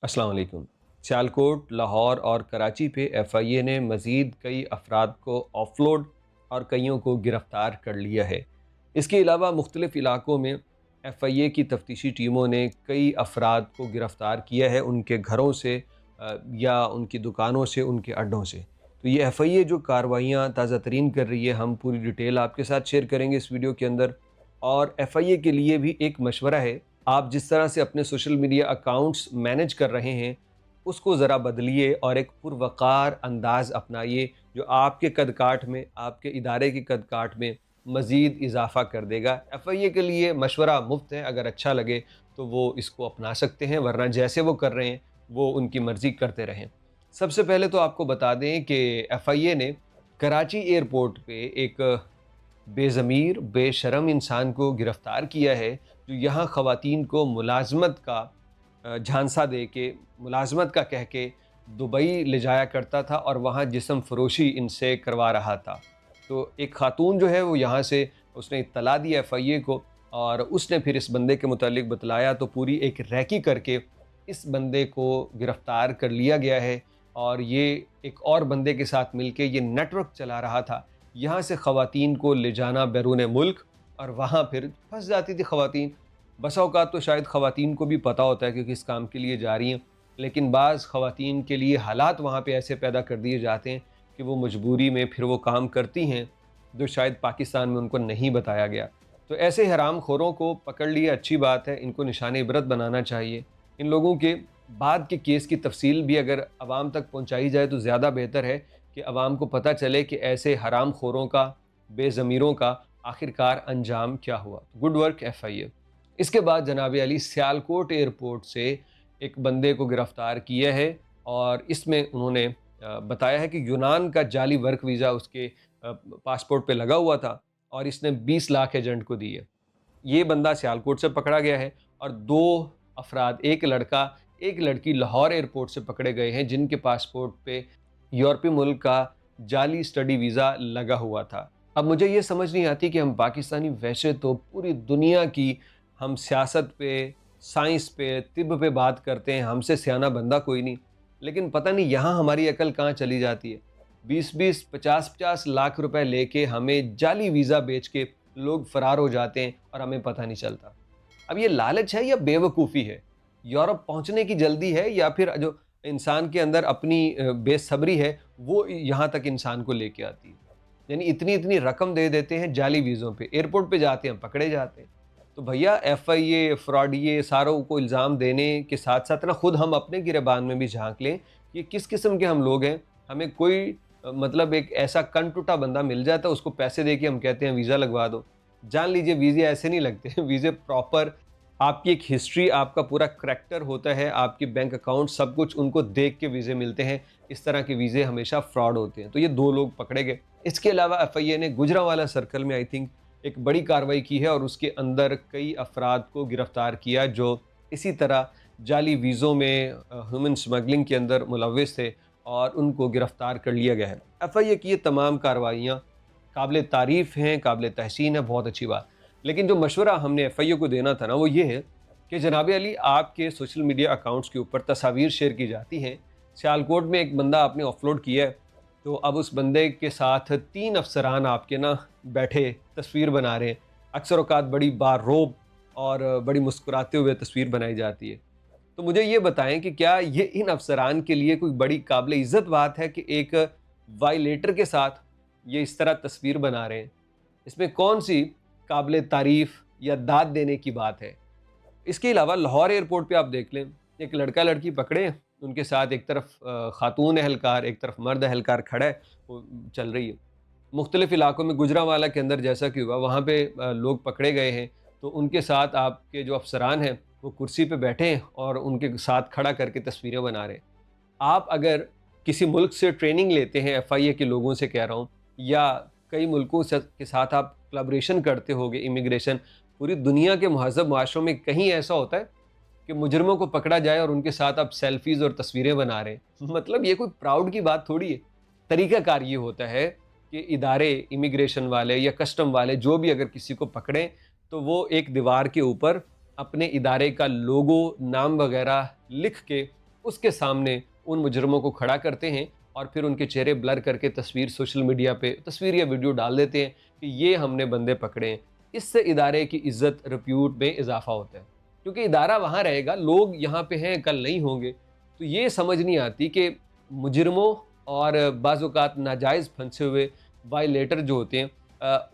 अस्सलाम वालेकुम। सियालकोट, लाहौर और कराची पे एफआईए ने मज़ीद कई अफराद को ऑफलोड और कईयों को गिरफ़्तार कर लिया है। इसके अलावा मुख्तलिफ़ इलाक़ों में एफआईए की तफ्तीशी टीमों ने कई अफराद को गिरफ़्तार किया है, उनके घरों से या उनकी दुकानों से, उनके अड्डों से। तो ये एफआईए जो कार्रवाइयाँ ताज़ा तरीन कर रही है, हम पूरी डिटेल आपके साथ शेयर करेंगे इस वीडियो के अंदर। और एफआईए के लिए भी एक मशवरा है, आप जिस तरह से अपने सोशल मीडिया अकाउंट्स मैनेज कर रहे हैं, उसको ज़रा बदलिए और एक पुरवक़ार अंदाज़ अपनाइए, जो आपके कद-काठ में, आपके इदारे के कद-काठ में मज़ीद इज़ाफ़ा कर देगा। एफआईए के लिए मशवरा मुफ़्त है, अगर अच्छा लगे तो वो इसको अपना सकते हैं, वरना जैसे वो कर रहे हैं, वो उनकी मर्ज़ी करते रहें। सबसे पहले तो आपको बता दें कि एफआईए ने कराची एयरपोर्ट पे एक बेज़मीर, बेशरम इंसान को गिरफ़्तार किया है, जो यहाँ ख़वातीन को मुलाज़मत का झांसा दे के, मुलाज़मत का कह के दुबई ले जाया करता था और वहाँ जिस्म फ़रोशी इनसे करवा रहा था। तो एक ख़ातून जो है वो यहाँ से उसने इत्तला दी एफआईए को और उसने फिर इस बंदे के मुतालिक बतलाया, तो पूरी एक रैकी करके इस बंदे को गिरफ़्तार कर लिया गया है और ये एक और बंदे के साथ मिलके ये नेटवर्क चला रहा था। यहाँ से ख़वातीन को ले जाना बैरून मुल्क और वहाँ फिर फँस जाती थी ख़वातीन। बसा औक़ात तो शायद ख़वातीन को भी पता होता है कि किस काम के लिए जा रही हैं, लेकिन बाज़ ख़वातीन के लिए हालात वहाँ पे ऐसे पैदा कर दिए जाते हैं कि वो मजबूरी में फिर वो काम करती हैं, जो शायद पाकिस्तान में उनको नहीं बताया गया। तो ऐसे हरामखोरों को पकड़ लिया, अच्छी बात है, इनको निशाने इबरत बनाना चाहिए। इन लोगों के बाद के केस की तफसील भी अगर आवाम तक पहुँचाई जाए तो ज़्यादा बेहतर है कि आवाम को पता चले कि ऐसे हरामखोरों का, बेज़मीरों का आखिरकार अंजाम क्या हुआ। Good work FIA. इसके बाद जनाब अली सियालकोट एयरपोर्ट से एक बंदे को गिरफ़्तार किया है और इसमें उन्होंने बताया है कि यूनान का जाली वर्क वीज़ा उसके पासपोर्ट पे लगा हुआ था और इसने 20 लाख एजेंट को दी है। ये बंदा सियालकोट से पकड़ा गया है और 2 अफराद, एक लड़का, एक लड़की लाहौर एयरपोर्ट से पकड़े गए हैं, जिनके पासपोर्ट पे यूरोपीय मुल्क का जाली स्टडी वीज़ा लगा हुआ था। अब मुझे ये समझ नहीं आती कि हम पाकिस्तानी वैसे तो पूरी दुनिया की, हम सियासत पे, साइंस पे, तिब पे बात करते हैं, हमसे सियाना बंदा कोई नहीं, लेकिन पता नहीं यहाँ हमारी अकल कहाँ चली जाती है। 20-20, 50-50 लाख रुपए लेके हमें जाली वीज़ा बेच के लोग फ़रार हो जाते हैं और हमें पता नहीं चलता। अब ये लालच है या बेवकूफ़ी है? यूरोप पहुँचने की जल्दी है या फिर जो इंसान के अंदर अपनी बेसब्री है, वो यहाँ तक इंसान को लेके आती है? यानी इतनी-इतनी रकम दे देते हैं जाली वीज़ों पे, एयरपोर्ट पे जाते हैं, पकड़े जाते हैं। तो भैया एफआईए, फ्रॉडिये सारों को इल्ज़ाम देने के साथ-साथ ना खुद हम अपने गिरेबान में भी झाँक लें कि किस किस्म के हम लोग हैं। हमें कोई मतलब एक ऐसा कन-टुटा बंदा मिल जाता है, उसको पैसे दे के हम कहते हैं वीज़ा लगवा दो। जान लीजिए वीज़े ऐसे नहीं लगते वीज़े प्रॉपर आपकी एक हिस्ट्री, आपका पूरा करैक्टर होता है, आपके बैंक अकाउंट, सब कुछ उनको देख के वीज़े मिलते हैं। इस तरह के वीज़े हमेशा फ्रॉड होते हैं। तो ये 2 लोग पकड़े गए। इसके अलावा एफआईए ने गुजरांवाला सर्कल में आई थिंक एक बड़ी कार्रवाई की है और उसके अंदर कई अफराद को गिरफ़्तार किया जो इसी तरह जाली वीज़ों में ह्यूमन स्मगलिंग के अंदर मुलव्विस थे और उनको गिरफ़्तार कर लिया गया है। एफआईए की ये तमाम कार्रवाइयाँ काबिल तारीफ़ हैं, काबिल तहसीन है, बहुत अच्छी बात। लेकिन जो मशवरा हमने एफआईए को देना था ना, वो ये है कि जनाब अली आपके सोशल मीडिया अकाउंट्स के ऊपर तस्वीर शेयर की जाती हैं। सियालकोट में एक बंदा आपने ऑफलोड किया है, तो अब उस बंदे के साथ 3 अफसरान आपके ना बैठे तस्वीर बना रहे हैं। अक्सर औक़ात बड़ी बारोब और बड़ी मुस्कुराते हुए तस्वीर बनाई जाती है। तो मुझे ये बताएं कि क्या ये इन अफसरान के लिए कोई बड़ी काबिल इज़्ज़त बात है कि एक वायलेटर के साथ ये इस तरह तस्वीर बना रहे हैं? इसमें कौन-सी काबिल तारीफ़ या दाद देने की बात है? इसके अलावा लाहौर एयरपोर्ट पे आप देख लें, एक लड़का-लड़की पकड़े हैं, उनके साथ एक तरफ खातून एहलकार, एक तरफ मर्द एहलकार खड़ा है, वो चल रही है। मुख्तलिफ़ इलाकों में गुजरांवाला के अंदर जैसा कि हुआ, वहाँ पे लोग पकड़े गए हैं, तो उनके साथ आपके जो अफसरान हैं, वो कुर्सी पे बैठे हैं और उनके साथ खड़ा करके तस्वीरें बना रहे हैं। आप अगर किसी मुल्क से ट्रेनिंग लेते हैं, एफआईए के लोगों से कह रहा हूँ, या कई मुल्कों के साथ आप कोलैबोरेशन करते होगे, इमिग्रेशन, पूरी दुनिया के महज़्ज़ब माशरों में कहीं ऐसा होता है कि मुजरिमों को पकड़ा जाए और उनके साथ आप सेल्फ़ीज़ और तस्वीरें बना रहे हैं? मतलब ये कोई प्राउड की बात थोड़ी है। तरीक़ाकार ये होता है कि इदारे, इमिग्रेशन वाले या कस्टम वाले जो भी अगर किसी को पकड़ें, तो वो एक दीवार के ऊपर अपने इदारे का लोगो, नाम वग़ैरह लिख के اس کے سامنے ان مجرموں کو کھڑا کرتے ہیں اور پھر ان کے چہرے بلر کر کے تصویر سوشل میڈیا پہ تصویر یا ویڈیو ڈال دیتے ہیں کہ یہ ہم نے بندے پکڑے ہیں۔ اس سے ادارے کی عزت ریپیوٹ میں اضافہ ہوتا ہے، کیونکہ ادارہ وہاں رہے گا، لوگ یہاں پہ ہیں، کل نہیں ہوں گے۔ تو یہ سمجھ نہیں آتی کہ مجرموں اور بعض اوقات ناجائز پھنسے ہوئے وائلیٹر جو ہوتے ہیں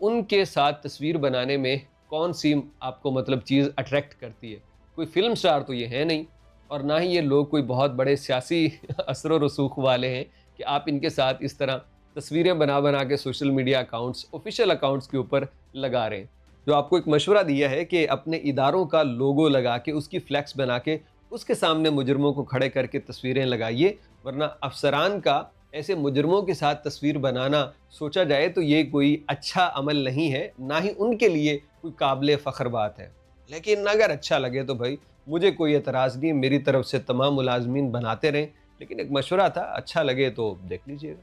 ان کے ساتھ تصویر بنانے میں کون سی آپ کو مطلب چیز اٹریکٹ کرتی ہے۔ کوئی فلم سٹار تو یہ ہے نہیں، اور نہ ہی یہ لوگ کوئی بہت بڑے سیاسی اثر و رسوخ والے ہیں کہ آپ ان کے ساتھ اس طرح تصویریں بنا بنا کے social media accounts official accounts کے اوپر لگا رہے ہیں۔ جو آپ کو ایک مشورہ دیا ہے کہ اپنے اداروں کا لوگو لگا کے اس کی فلیکس بنا کے اس کے سامنے مجرموں کو کھڑے کر کے تصویریں لگائیے، ورنہ افسران کا ایسے مجرموں کے ساتھ تصویر بنانا سوچا جائے تو یہ کوئی اچھا عمل نہیں ہے، نہ ہی ان کے لیے کوئی قابل فخر بات ہے۔ لیکن اگر اچھا لگے تو بھائی مجھے کوئی اعتراض نہیں، میری طرف سے تمام ملازمین بناتے رہیں، لیکن ایک مشورہ تھا، اچھا لگے تو دیکھ لیجیے گا۔